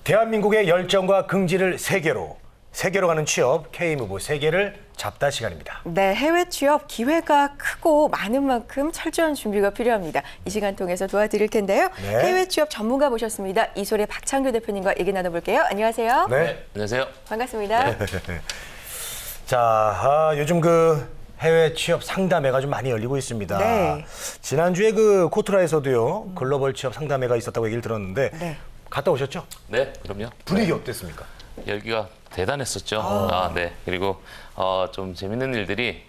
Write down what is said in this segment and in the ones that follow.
대한민국의 열정과 긍지를 세계로 가는 취업 K무브 세계를 잡다 시간입니다. 네, 해외 취업 기회가 크고 많은 만큼 철저한 준비가 필요합니다. 이 시간 통해서 도와드릴 텐데요. 네. 해외 취업 전문가 모셨습니다. 이솔의 박창규 대표님과 얘기 나눠볼게요. 안녕하세요. 네. 안녕하세요. 반갑습니다. 자, 요즘 해외 취업 상담회가 좀 많이 열리고 있습니다. 네. 지난주에 코트라에서도요, 글로벌 취업 상담회가 있었다고 얘기를 들었는데, 네. 갔다 오셨죠? 네, 그럼요. 분위기 어땠습니까? 열기가 대단했었죠. 네. 그리고 좀 재밌는 일들이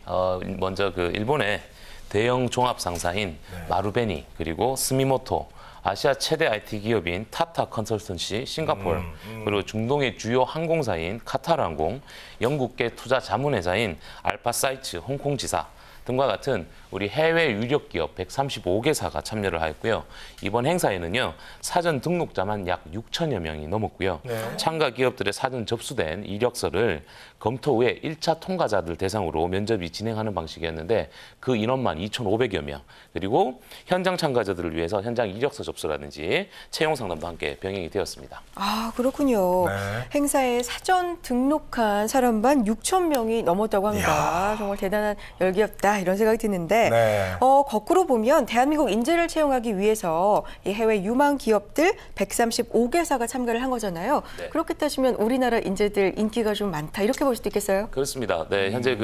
먼저 일본의 대형 종합 상사인 마루베니 그리고 스미모토 아시아 최대 IT 기업인 타타 컨설턴시 싱가포르 그리고 중동의 주요 항공사인 카타르 항공, 영국계 투자 자문회사인 알파사이츠 홍콩 지사 등과 같은 우리 해외 유력 기업 135개사가 참여를 하였고요. 이번 행사에는요, 사전 등록자만 약 6천여 명이 넘었고요. 네. 참가 기업들의 사전 접수된 이력서를 검토 후에 1차 통과자들 대상으로 면접이 진행하는 방식이었는데 그 인원만 2,500여 명. 그리고 현장 참가자들을 위해서 현장 이력서 접수라든지 채용 상담도 함께 병행이 되었습니다. 아, 그렇군요. 네. 행사에 사전 등록한 사람만 6천 명이 넘었다고 합니다. 이야. 정말 대단한 열기였다 이런 생각이 드는데 네. 거꾸로 보면 대한민국 인재를 채용하기 위해서 이 해외 유망 기업들 135개사가 참가를 한 거잖아요. 네. 그렇게 따지면 우리나라 인재들 인기가 좀 많다 이렇게 볼 수도 있겠어요? 그렇습니다. 네, 현재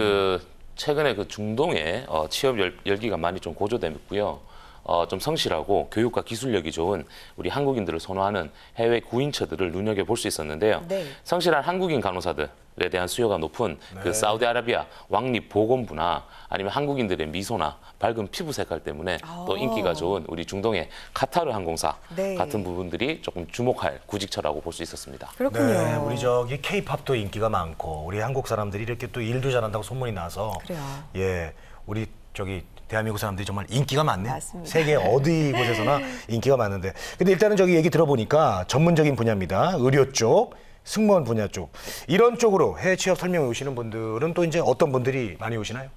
최근에 중동에 취업 열기가 많이 좀 고조됐고요. 좀 성실하고 교육과 기술력이 좋은 우리 한국인들을 선호하는 해외 구인처들을 눈여겨볼 수 있었는데요. 네. 성실한 한국인 간호사들에 대한 수요가 높은 사우디아라비아 왕립 보건부나 아니면 한국인들의 미소나 밝은 피부 색깔 때문에 또 인기가 좋은 우리 중동의 카타르 항공사 네. 같은 부분들이 조금 주목할 구직처라고 볼 수 있었습니다. 그렇군요. 네, 우리 K-팝도 인기가 많고, 우리 한국 사람들이 이렇게 또 일도 잘한다고 소문이 나서, 그래요. 예, 우리 대한민국 사람들이 정말 인기가 많네요. 맞습니다. 세계 어디 곳에서나 인기가 많은데. 근데 일단은 얘기 들어보니까 전문적인 분야입니다. 의료 쪽, 승무원 분야 쪽. 이런 쪽으로 해외 취업 설명회 오시는 분들은 또 이제 어떤 분들이 많이 오시나요?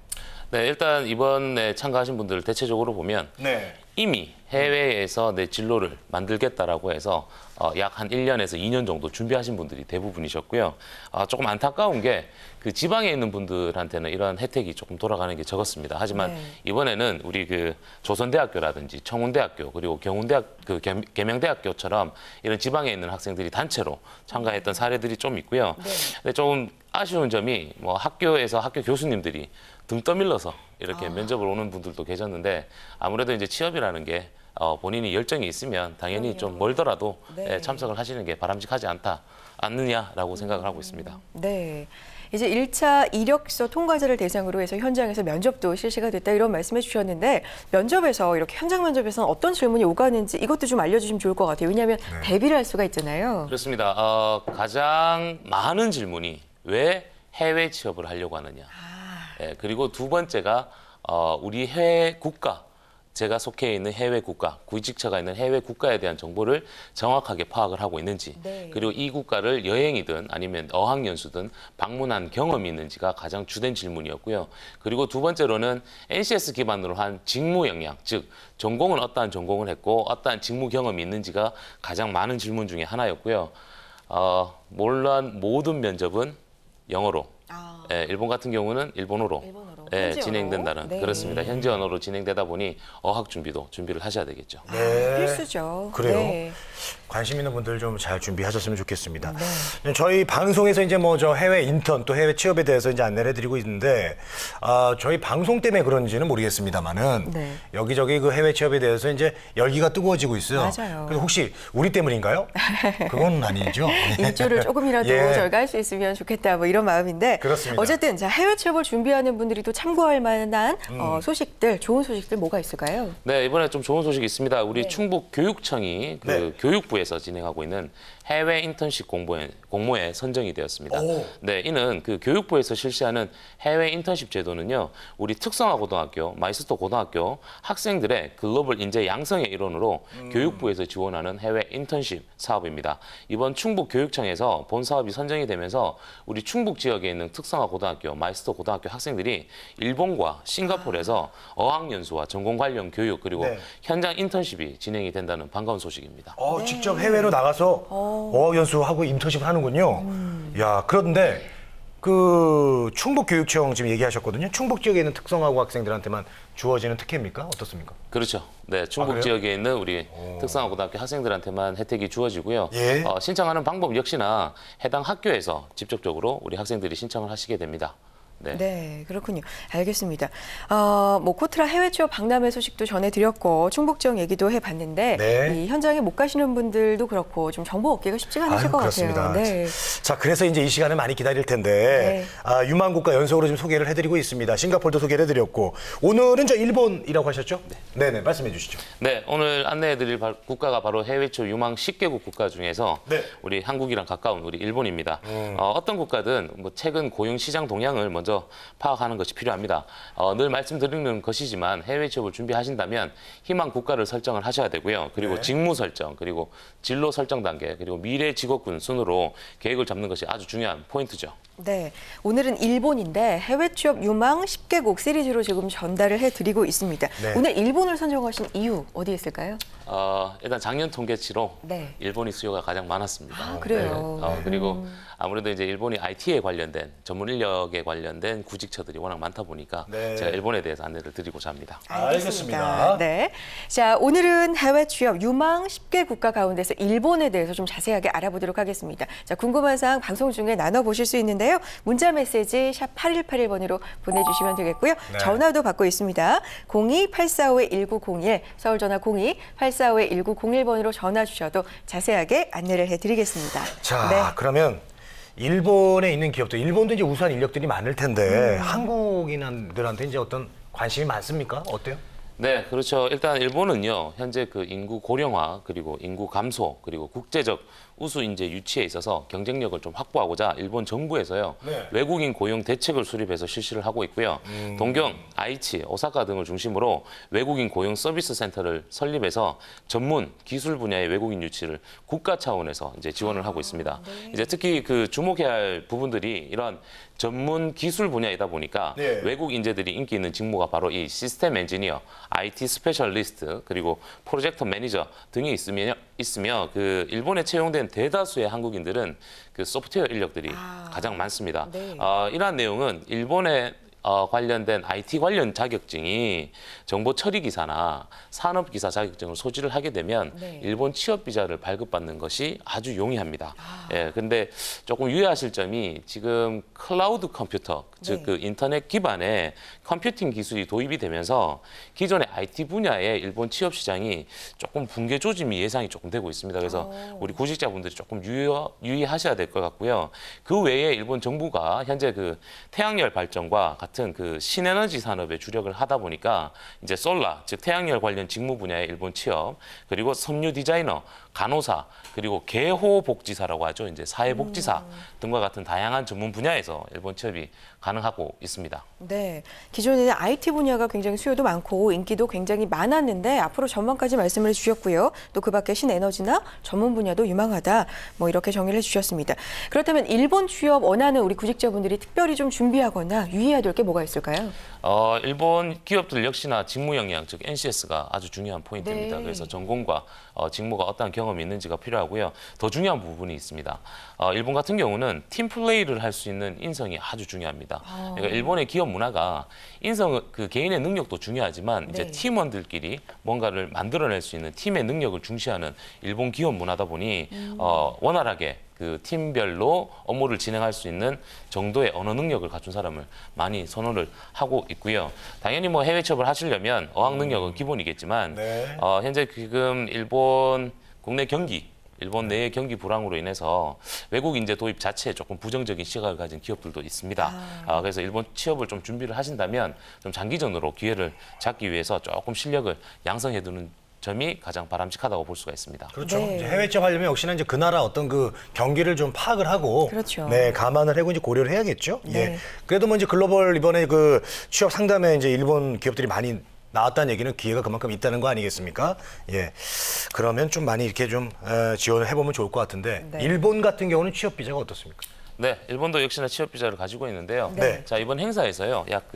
네, 일단 이번에 참가하신 분들 대체적으로 보면 네. 이미 해외에서 내 진로를 만들겠다라고 해서 약 한 1년에서 2년 정도 준비하신 분들이 대부분이셨고요. 조금 안타까운 게 지방에 있는 분들한테는 이런 혜택이 조금 돌아가는 게 적었습니다. 하지만 네. 이번에는 우리 조선대학교라든지 청운대학교 그리고 계명대학교처럼 이런 지방에 있는 학생들이 단체로 참가했던 사례들이 좀 있고요. 네. 근데 좀 아쉬운 점이 학교에서 학교 교수님들이 등 떠밀러서 이렇게 면접을 오는 분들도 계셨는데 아무래도 이제 취업이라는 게 본인이 열정이 있으면 당연히 그럼요. 좀 멀더라도 네. 참석을 하시는 게 바람직하지 않느냐라고 생각을 하고 있습니다. 네. 이제 1차 이력서 통과자를 대상으로 해서 현장에서 면접도 실시가 됐다 이런 말씀해 주셨는데 면접에서 이렇게 현장 면접에서는 어떤 질문이 오가는지 이것도 좀 알려주시면 좋을 것 같아요. 왜냐하면 대비를 할 수가 있잖아요. 그렇습니다. 가장 많은 질문이 왜 해외 취업을 하려고 하느냐. 그리고 두 번째가 우리 해외 국가, 제가 속해 있는 해외 국가, 구직처가 있는 해외 국가에 대한 정보를 정확하게 파악을 하고 있는지, 네. 그리고 이 국가를 여행이든 아니면 어학연수든 방문한 경험이 있는지가 가장 주된 질문이었고요. 그리고 두 번째로는 NCS 기반으로 한 직무 역량, 즉 전공은 어떠한 전공을 했고 어떠한 직무 경험이 있는지가 가장 많은 질문 중에 하나였고요. 물론 모든 면접은 영어로, 일본 같은 경우는 일본어로 현지 진행된다는 언어로? 네. 그렇습니다. 현지 언어로 진행되다 보니 어학 준비를 하셔야 되겠죠. 네. 필수죠. 그래요? 네. 관심 있는 분들 좀 잘 준비하셨으면 좋겠습니다. 저희 방송에서 이제 해외 인턴 또 해외 취업에 대해서 이제 안내를 해드리고 있는데, 저희 방송 때문에 그런지는 모르겠습니다만은 네. 여기저기 해외 취업에 대해서 이제 열기가 뜨거워지고 있어요. 맞아요. 그래서 혹시 우리 때문인가요? 그건 아니죠. 일조를 조금이라도 예. 저희가 할 수 있으면 좋겠다 뭐 이런 마음인데 그렇습니다. 어쨌든 자, 해외 취업을 준비하는 분들이 또 참고할 만한 소식들, 좋은 소식들 뭐가 있을까요? 네, 이번에 좀 좋은 소식이 있습니다. 우리 네. 충북 교육청이 네. 교육부에서 진행하고 있는 해외 인턴십 공모에 선정이 되었습니다. 오. 네, 이는 교육부에서 실시하는 해외 인턴십 제도는요, 우리 특성화 고등학교, 마이스터 고등학교 학생들의 글로벌 인재 양성의 일원으로 교육부에서 지원하는 해외 인턴십 사업입니다. 이번 충북 교육청에서 본 사업이 선정이 되면서 우리 충북 지역에 있는 특성화 고등학교, 마이스터 고등학교 학생들이 일본과 싱가포르에서 어학연수와 전공 관련 교육 그리고 네. 현장 인턴십이 진행이 된다는 반가운 소식입니다. 직접 해외로 나가서 어학연수하고 인턴십을 하는군요. 야, 그런데 그 충북교육청 지금 얘기하셨거든요. 충북 지역에 있는 특성화고 학생들한테만 주어지는 특혜입니까? 어떻습니까? 그렇죠. 네, 충북 그래요? 지역에 있는 우리 특성화고등학교 학생들한테만 혜택이 주어지고요. 예. 신청하는 방법 역시나 해당 학교에서 직접적으로 우리 학생들이 신청을 하시게 됩니다. 네. 네, 그렇군요. 알겠습니다. 뭐 코트라 해외 취업 박람회 소식도 전해드렸고 충북 지역 얘기도 해봤는데 네. 이 현장에 못 가시는 분들도 그렇고 좀 정보 얻기가 쉽지가 않으실 것 그렇습니다. 같아요. 네. 자, 그래서 이제 이 시간을 많이 기다릴 텐데 유망국가 연속으로 지금 소개를 해드리고 있습니다. 싱가포르도 소개를 해드렸고 오늘은 저 일본이라고 하셨죠? 네, 네, 말씀해 주시죠. 네, 오늘 안내해드릴 국가가 바로 해외 취업 유망 10개국 국가 중에서 네. 우리 한국이랑 가까운 우리 일본입니다. 어떤 국가든 뭐 최근 고용 시장 동향을 먼저 파악하는 것이 필요합니다. 늘 말씀드리는 것이지만 해외 취업을 준비하신다면 희망 국가를 설정을 하셔야 되고요. 그리고 네. 직무 설정, 그리고 진로 설정 단계, 그리고 미래 직업군 순으로 계획을 잡는 것이 아주 중요한 포인트죠. 네, 오늘은 일본인데 해외 취업 유망 10개국 시리즈로 지금 전달을 해드리고 있습니다. 네. 오늘 일본을 선정하신 이유 어디에 있을까요? 일단 작년 통계치로 네. 일본이 수요가 가장 많았습니다. 그래요. 네. 그리고 아무래도 이제 일본이 IT에 관련된 전문 인력에 관련된 구직처들이 워낙 많다 보니까 네. 제가 일본에 대해서 안내를 드리고자 합니다. 알겠습니다. 네. 자, 오늘은 해외 취업 유망 10개 국가 가운데서 일본에 대해서 좀 자세하게 알아보도록 하겠습니다. 자, 궁금한 사항 방송 중에 나눠보실 수 있는데요. 문자 메시지 샵 8181번으로 보내주시면 되겠고요. 네. 전화도 받고 있습니다. 02-845-1901, 서울 전화 02-845-1901번으로 전화 주셔도 자세하게 안내를 해드리겠습니다. 자, 네. 그러면 일본에 있는 기업들, 일본도 이제 우수한 인력들이 많을 텐데 한국인들한테 이제 어떤 관심이 많습니까? 어때요? 네, 그렇죠. 일단 일본은요, 현재 그 인구 고령화, 그리고 인구 감소, 그리고 국제적 우수 인재 유치에 있어서 경쟁력을 좀 확보하고자 일본 정부에서요, 네. 외국인 고용 대책을 수립해서 실시를 하고 있고요. 동경, 아이치, 오사카 등을 중심으로 외국인 고용 서비스 센터를 설립해서 전문 기술 분야의 외국인 유치를 국가 차원에서 이제 지원을 하고 있습니다. 이제 특히 그 주목해야 할 부분들이 이런 전문 기술 분야이다 보니까 네. 외국 인재들이 인기 있는 직무가 바로 이 시스템 엔지니어, IT 스페셜리스트, 그리고 프로젝트 매니저 등이 있으며 그 일본에 채용된 대다수의 한국인들은 그 소프트웨어 인력들이 가장 많습니다. 네. 이러한 내용은 일본의 관련된 IT 관련 자격증이 정보 처리 기사나 산업 기사 자격증을 소지를 하게 되면 네. 일본 취업 비자를 발급받는 것이 아주 용이합니다. 예, 근데 조금 유의하실 점이 지금 클라우드 컴퓨터, 즉 그 인터넷 기반의 컴퓨팅 기술이 도입이 되면서 기존의 IT 분야의 일본 취업 시장이 조금 붕괴 조짐이 예상이 조금 되고 있습니다. 그래서 우리 구직자분들이 조금 유의하셔야 될 것 같고요. 그 외에 일본 정부가 현재 그 태양열 발전과 같은 그 신에너지 산업에 주력을 하다 보니까 이제 솔라, 즉 태양열 관련 직무 분야의 일본 취업, 그리고 섬유 디자이너, 간호사, 그리고 개호복지사라고 하죠. 이제 사회복지사 등과 같은 다양한 전문 분야에서 일본 취업이 가능하고 있습니다. 네, 기존에는 IT 분야가 굉장히 수요도 많고 인기도 굉장히 많았는데 앞으로 전망까지 말씀을 해주셨고요. 또 그 밖에 신에너지나 전문 분야도 유망하다. 뭐 이렇게 정의를 해주셨습니다. 그렇다면 일본 취업 원하는 우리 구직자분들이 특별히 좀 준비하거나 유의해야 될 게 뭐가 있을까요? 일본 기업들 역시나 직무 역량, 즉 NCS가 아주 중요한 포인트입니다. 네. 그래서 전공과 직무가 어떠한 경험이 있는지가 필요하고요. 더 중요한 부분이 있습니다. 일본 같은 경우는 팀 플레이를 할 수 있는 인성이 아주 중요합니다. 그러니까 일본의 기업 문화가 그 개인의 능력도 중요하지만 이제 네. 팀원들끼리 뭔가를 만들어낼 수 있는 팀의 능력을 중시하는 일본 기업 문화다 보니 원활하게 그 팀별로 업무를 진행할 수 있는 정도의 언어 능력을 갖춘 사람을 많이 선호를 하고 있고요. 당연히 뭐 해외 취업을 하시려면 어학 능력은 기본이겠지만 네. 현재 지금 일본 국내 경기, 일본 내의 경기 불황으로 인해서 외국 인재 도입 자체에 조금 부정적인 시각을 가진 기업들도 있습니다. 그래서 일본 취업을 좀 준비를 하신다면 좀 장기전으로 기회를 잡기 위해서 조금 실력을 양성해두는 점이 가장 바람직하다고 볼 수가 있습니다. 그렇죠. 네. 이제 해외 취업하려면 역시나 이제 그 나라 어떤 그 경기를 좀 파악을 하고, 그렇죠. 네, 감안을 하고 이제 고려를 해야겠죠. 네. 예. 그래도 뭐 이제 글로벌 이번에 그 취업 상담에 이제 일본 기업들이 많이 나왔다는 얘기는 기회가 그만큼 있다는 거 아니겠습니까? 예. 그러면 좀 많이 이렇게 좀 지원을 해보면 좋을 것 같은데 네. 일본 같은 경우는 취업 비자가 어떻습니까? 네, 일본도 역시나 취업 비자를 가지고 있는데요. 네. 자, 이번 행사에서요. 약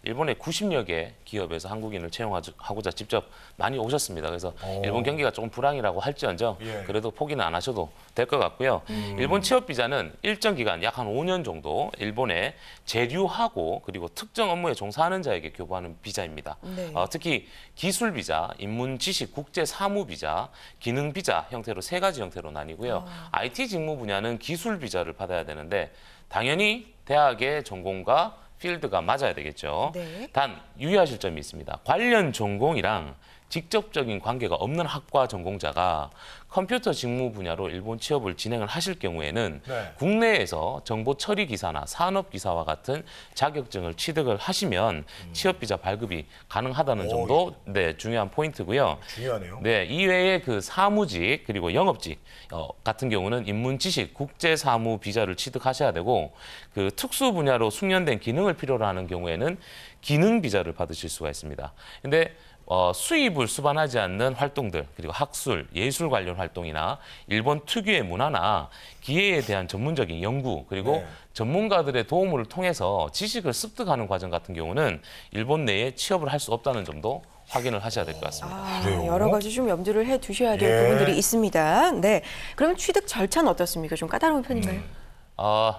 일본의 90여 개 기업에서 한국인을 채용하고자 직접 많이 오셨습니다. 그래서 일본 경기가 조금 불황이라고 할지언정 예. 그래도 포기는 안 하셔도 될 것 같고요. 일본 취업 비자는 일정 기간 약 한 5년 정도 일본에 재류하고 그리고 특정 업무에 종사하는 자에게 교부하는 비자입니다. 네. 특히 기술 비자, 인문 지식 국제 사무 비자, 기능 비자 형태로 세 가지 형태로 나뉘고요. IT 직무 분야는 기술 비자를 받아야 되는데 당연히 대학의 전공과 필드가 맞아야 되겠죠. 네. 단 유의하실 점이 있습니다. 관련 전공이랑 직접적인 관계가 없는 학과 전공자가 컴퓨터 직무 분야로 일본 취업을 진행을 하실 경우에는 네. 국내에서 정보 처리 기사나 산업 기사와 같은 자격증을 취득을 하시면 취업 비자 발급이 가능하다는 점도 네, 중요한 포인트고요. 중요하네요. 네, 이외에 그 사무직 그리고 영업직 같은 경우는 인문 지식 국제 사무 비자를 취득하셔야 되고 그 특수 분야로 숙련된 기능을 필요로 하는 경우에는 기능 비자를 받으실 수가 있습니다. 근데 수입을 수반하지 않는 활동들 그리고 학술, 예술 관련 활동이나 일본 특유의 문화나 기회에 대한 전문적인 연구 그리고 네. 전문가들의 도움을 통해서 지식을 습득하는 과정 같은 경우는 일본 내에 취업을 할 수 없다는 점도 확인을 하셔야 될 것 같습니다. 그래요? 여러 가지 좀 염두를 해 두셔야 될 예. 부분들이 있습니다. 네. 그럼 취득 절차는 어떻습니까? 좀 까다로운 편인가요?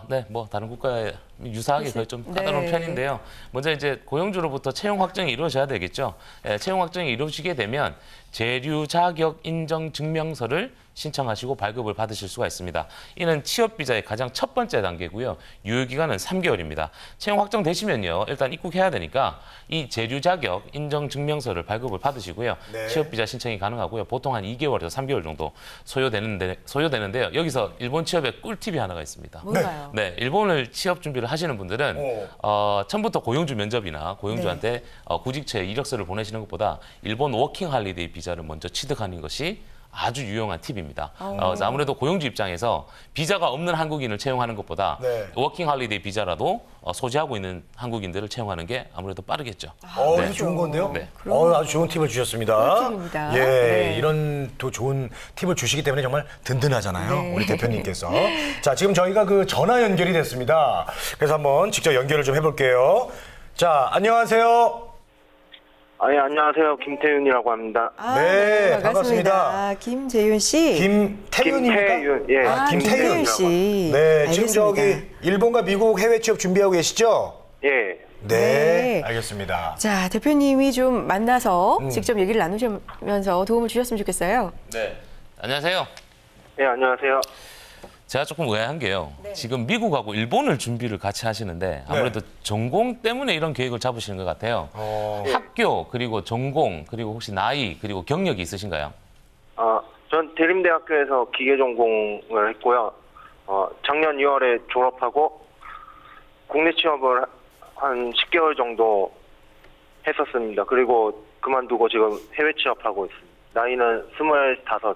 네, 뭐 다른 국가에 유사하게 거의 좀 까다로운 네. 편인데요. 먼저 이제 고용주로부터 채용 확정이 이루어져야 되겠죠. 채용 확정이 이루어지게 되면 재류 자격 인정 증명서를 신청하시고 발급을 받으실 수가 있습니다. 이는 취업 비자의 가장 첫 번째 단계고요. 유효 기간은 3개월입니다. 채용 확정되시면요. 일단 입국해야 되니까 이 재류 자격 인정 증명서를 발급을 받으시고요. 네. 취업 비자 신청이 가능하고요. 보통 한 2개월에서 3개월 정도 소요되는데요. 여기서 일본 취업의 꿀팁이 하나가 있습니다. 뭔가요? 네, 일본을 취업 준비를 하시는 분들은 처음부터 고용주 면접이나 고용주한테 구직처에 이력서를 보내시는 것보다 일본 워킹 할리데이 비자를 먼저 취득하는 것이 아주 유용한 팁입니다. 그래서 아무래도 고용주 입장에서 비자가 없는 한국인을 채용하는 것보다 네. 워킹 할리데이 비자라도 소지하고 있는 한국인들을 채용하는 게 아무래도 빠르겠죠. 이거 좋은 건데요. 네. 아주 좋은 팁을 주셨습니다. 꿀팁입니다. 예, 네. 이런 또 좋은 팁을 주시기 때문에 정말 든든하잖아요. 네. 우리 대표님께서. 자, 지금 저희가 그 전화 연결이 됐습니다. 그래서 한번 직접 연결을 좀 해볼게요. 자, 안녕하세요. 예, 안녕하세요. 김태윤이라고 합니다. 네, 반갑습니다. 김재윤 씨. 김태윤입니까? 김태윤, 예. 김태윤 씨. 네, 지금 알겠습니다. 저기 일본과 미국 해외 취업 준비하고 계시죠? 예. 네, 네. 알겠습니다. 자, 대표님이 좀 만나서 직접 얘기를 나누시면서 도움을 주셨으면 좋겠어요. 네. 안녕하세요. 예, 안녕하세요. 제가 조금 의아한 게요. 지금 미국하고 일본을 준비를 같이 하시는데 아무래도 전공 때문에 이런 계획을 잡으시는 것 같아요. 학교 그리고 전공 그리고 혹시 나이 그리고 경력이 있으신가요? 전 대림대학교에서 기계 전공을 했고요. 작년 2월에 졸업하고 국내 취업을 한 10개월 정도 했었습니다. 그리고 그만두고 지금 해외 취업하고 있습니다. 나이는 25.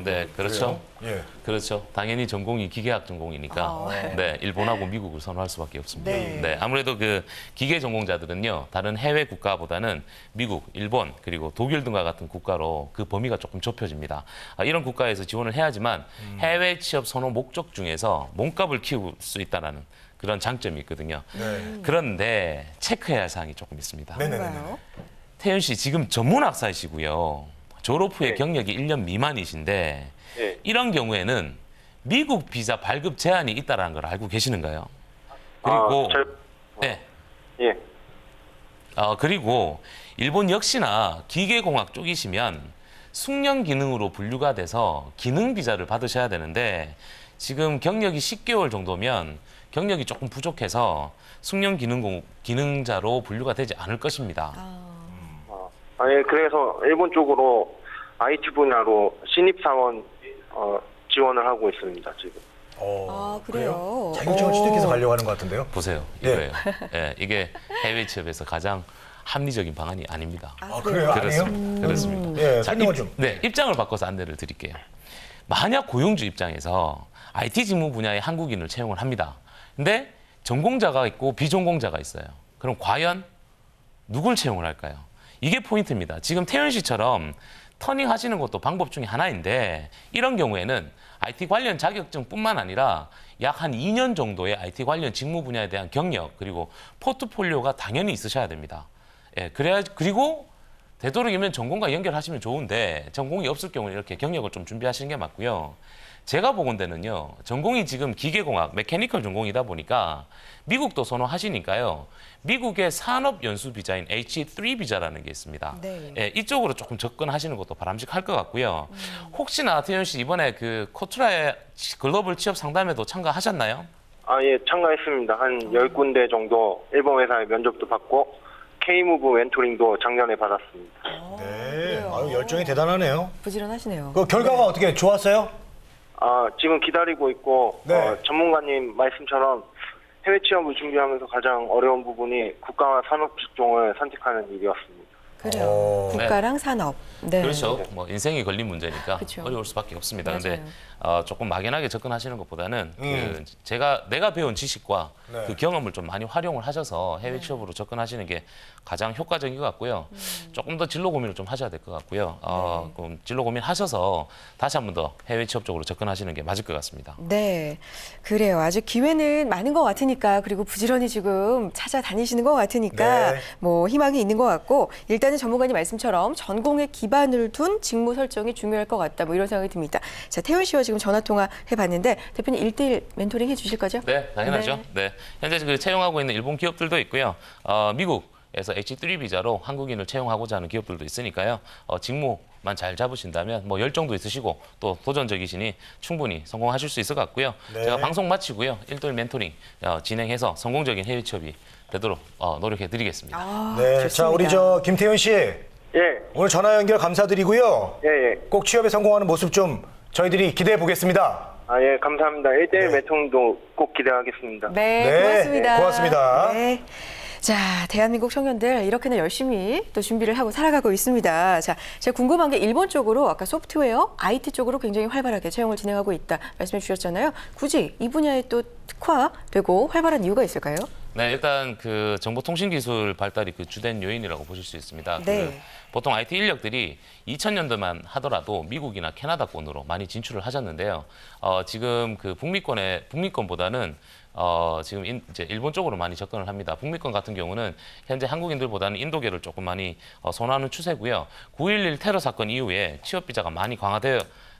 네, 그렇죠. 예. 그렇죠. 당연히 전공이 기계학 전공이니까 네, 일본하고 미국을 선호할 수밖에 없습니다. 네. 네, 아무래도 그 기계 전공자들은요, 다른 해외 국가보다는 미국, 일본 그리고 독일 등과 같은 국가로 그 범위가 조금 좁혀집니다. 이런 국가에서 지원을 해야지만 해외 취업 선호 목적 중에서 몸값을 키울 수 있다라는 그런 장점이 있거든요. 네. 그런데 체크해야 할 사항이 조금 있습니다. 뭔가요? 태윤 씨 지금 전문학사이시고요. 졸업 후에 네. 경력이 1년 미만이신데 예. 이런 경우에는 미국 비자 발급 제한이 있다는 걸 알고 계시는가요? 그리고 네. 예. 그리고 일본 역시나 기계공학 쪽이시면 숙련 기능으로 분류가 돼서 기능 비자를 받으셔야 되는데 지금 경력이 10개월 정도면 경력이 조금 부족해서 숙련 기능자로 분류가 되지 않을 것입니다. 예, 그래서 일본 쪽으로 IT 분야로 신입사원 지원을 하고 있습니다, 지금. 그래요? 자격증을 취득해서 가려고 하는 것 같은데요. 보세요. 네. 이거예요. 예, 이게 해외 취업에서 가장 합리적인 방안이 아닙니다. 그래요? 아니에요? 그렇습니다. 그렇습니다. 예, 자, 설명을 좀. 네, 입장을 바꿔서 안내를 드릴게요. 만약 고용주 입장에서 IT 직무 분야의 한국인을 채용을 합니다. 근데 전공자가 있고 비전공자가 있어요. 그럼 과연 누굴 채용을 할까요? 이게 포인트입니다. 지금 태윤 씨처럼 터닝 하시는 것도 방법 중에 하나인데 이런 경우에는 IT 관련 자격증뿐만 아니라 약 한 2년 정도의 IT 관련 직무 분야에 대한 경력 그리고 포트폴리오가 당연히 있으셔야 됩니다. 예, 그리고 되도록이면 전공과 연결하시면 좋은데 전공이 없을 경우는 이렇게 경력을 좀 준비하시는 게 맞고요. 제가 보건대는요, 전공이 지금 기계공학, 메캐니컬 전공이다 보니까 미국도 선호하시니까요. 미국의 산업연수 비자인 H3 비자라는 게 있습니다. 네. 예, 이쪽으로 조금 접근하시는 것도 바람직할 것 같고요. 혹시나 태현 씨 이번에 그 코트라의 글로벌 취업 상담에도 참가하셨나요? 예, 참가했습니다. 한 10군데 정도 일본 회사에 면접도 받고 K무브 멘토링도 작년에 받았습니다. 네. 그래요. 아유, 열정이 대단하네요. 부지런하시네요. 그 결과가 어떻게 좋았어요? 지금 기다리고 있고 네. 전문가님 말씀처럼 해외 취업을 준비하면서 가장 어려운 부분이 국가와 산업 직종을 선택하는 일이었습니다. 그래요. 국가랑 산업. 네. 그렇죠. 뭐 인생이 걸린 문제니까 그렇죠. 어려울 수밖에 없습니다. 근데 맞아요. 조금 막연하게 접근하시는 것보다는 그 내가 배운 지식과 네. 그 경험을 좀 많이 활용을 하셔서 해외 취업으로 접근하시는 게 가장 효과적인 것 같고요. 조금 더 진로 고민을 좀 하셔야 될 것 같고요. 그럼 진로 고민하셔서 다시 한 번 더 해외 취업 쪽으로 접근하시는 게 맞을 것 같습니다. 네, 그래요. 아직 기회는 많은 것 같으니까 그리고 부지런히 지금 찾아다니시는 것 같으니까 네. 뭐 희망이 있는 것 같고 일단은 전문가님 말씀처럼 전공에 기반을 둔 직무 설정이 중요할 것 같다. 뭐 이런 생각이 듭니다. 자, 태훈 씨와 지금 전화 통화 해봤는데 대표님 1대1 멘토링 해주실 거죠? 네, 당연하죠. 네. 현재 그 채용하고 있는 일본 기업들도 있고요. 미국에서 H3 비자로 한국인을 채용하고자 하는 기업들도 있으니까요. 직무만 잘 잡으신다면 뭐 열정도 있으시고 또 도전적이시니 충분히 성공하실 수 있을 것 같고요. 네. 제가 방송 마치고요. 1대1 멘토링 진행해서 성공적인 해외 취업이 되도록 노력해드리겠습니다. 네. 좋습니다. 자, 우리 김태현 씨. 예, 오늘 전화 연결 감사드리고요. 예. 꼭 취업에 성공하는 모습 좀 저희들이 기대해 보겠습니다. 예, 감사합니다. 1대1 멘토링도 꼭 기대하겠습니다. 네, 네, 고맙습니다. 고맙습니다. 네. 자, 대한민국 청년들 이렇게나 열심히 또 준비를 하고 살아가고 있습니다. 자, 제가 궁금한 게 일본 쪽으로 아까 소프트웨어, IT 쪽으로 굉장히 활발하게 채용을 진행하고 있다 말씀해 주셨잖아요. 굳이 이 분야에 또 특화되고 활발한 이유가 있을까요? 네, 일단 그 정보통신기술 발달이 그 주된 요인이라고 보실 수 있습니다. 네. 그 보통 IT 인력들이 2000년도만 하더라도 미국이나 캐나다권으로 많이 진출을 하셨는데요. 지금 그 북미권보다는 지금 이제 일본 쪽으로 많이 접근을 합니다. 북미권 같은 경우는 현재 한국인들보다는 인도계를 조금 많이 선호하는 추세고요. 9.11 테러 사건 이후에 취업 비자가 많이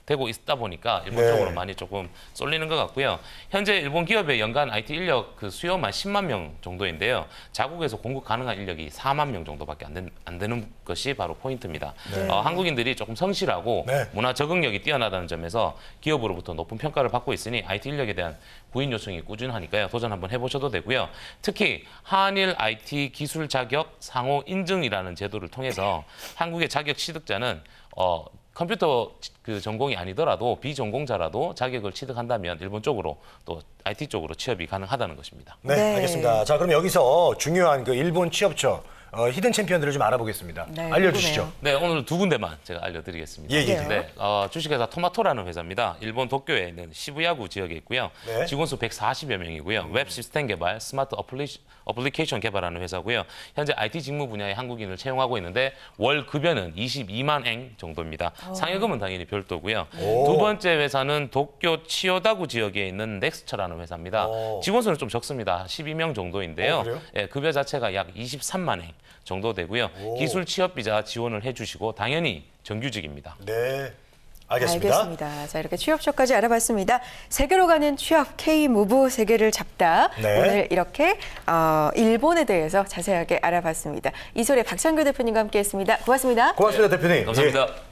되고 있다 보니까 일본 네. 쪽으로 많이 조금 쏠리는 것 같고요. 현재 일본 기업의 연간 IT 인력 그 수요만 10만 명 정도인데요. 자국에서 공급 가능한 인력이 4만 명 정도밖에 안 되는 것이 바로 포인트입니다. 네. 한국인들이 조금 성실하고 네. 문화 적응력이 뛰어나다는 점에서 기업으로부터 높은 평가를 받고 있으니 IT 인력에 대한 구인 요청이 꾸준하니까요. 도전 한번 해보셔도 되고요. 특히 한일 IT 기술 자격 상호 인증이라는 제도를 통해서 한국의 자격 취득자는 컴퓨터 그 전공이 아니더라도 비전공자라도 자격을 취득한다면 일본 쪽으로 또 IT 쪽으로 취업이 가능하다는 것입니다. 네, 네. 알겠습니다. 자, 그럼 여기서 중요한 그 일본 취업처 히든 챔피언들을 좀 알아보겠습니다. 네, 알려주시죠. 네, 오늘 두 군데만 제가 알려드리겠습니다. 예, 예. 네, 주식회사 토마토라는 회사입니다. 일본 도쿄에 있는 시부야구 지역에 있고요. 네. 직원 수 140여 명이고요. 웹 시스템 개발, 스마트 어플리케이션 개발하는 회사고요. 현재 IT 직무 분야의 한국인을 채용하고 있는데 월 급여는 22만 엔 정도입니다. 상여금은 당연히 별도고요. 오. 두 번째 회사는 도쿄 치요다구 지역에 있는 넥스처라는 회사입니다. 오. 직원 수는 좀 적습니다. 12명 정도인데요. 그래요? 예, 급여 자체가 약 23만 엔 정도 되고요. 오. 기술 취업 비자 지원을 해주시고 당연히 정규직입니다. 네, 알겠습니다. 자, 이렇게 취업처까지 알아봤습니다. 세계로 가는 취업 K무브 세계를 잡다. 네. 오늘 이렇게 일본에 대해서 자세하게 알아봤습니다. 이소래 박창규 대표님과 함께했습니다. 고맙습니다. 고맙습니다, 대표님. 감사합니다. 예.